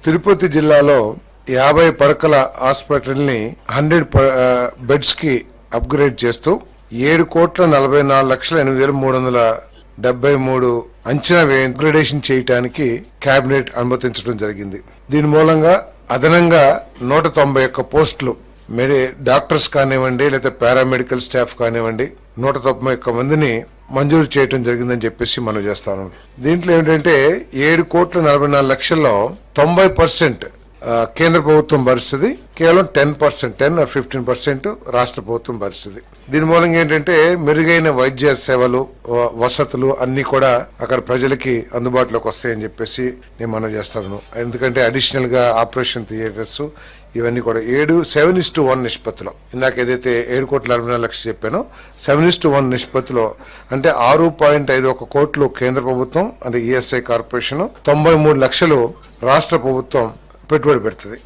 తిరుపతి జిల్లాలో 50 పడకల హాస్పిటల్ని 100 బెడ్స్ కి అప్గ్రేడ్ చేస్తూ 7,44,8,373 అంచనా వ్యయం అప్గ్రేడేషన్ చేయడానికి కేబినెట్ అనుమతించడం జరిగింది. దీని మూలంగా అదనంగా 191 పోస్టులు డాక్టర్స్ కానివ్వండి, లేదా పారామెడికల్ స్టాఫ్ కానివ్వండి 191 మందిని మంజూరు చేయడం జరిగిందని చెప్పేసి మనం చేస్తాను. దీంట్లో ఏంటంటే 7,44,00,000లో 90% కేంద్ర ప్రభుత్వం భరిస్తుంది, కేవలం 10% 10 or 15% రాష్ట్ర ప్రభుత్వం భరిస్తుంది. దీని మూలంగా ఏంటంటే మెరుగైన వైద్య సేవలు, వసతులు అన్ని కూడా అక్కడ ప్రజలకి అందుబాటులోకి వస్తాయని చెప్పేసి నేను మనం చేస్తాను. ఎందుకంటే అడిషనల్ గా ఆపరేషన్ థియేటర్స్ ఇవన్నీ కూడా 7:1 నిష్పత్తిలో, ఇందాక ఏదైతే 7,44,00,000 చెప్పానో 7:1 నిష్పత్తిలో, అంటే 6.51 కోట్లు కేంద్ర ప్రభుత్వం అంటే ఈఎస్ఐ కార్పొరేషన్, 93 లక్షలు రాష్ట్ర ప్రభుత్వం పెట్టుబడి పెడుతుంది.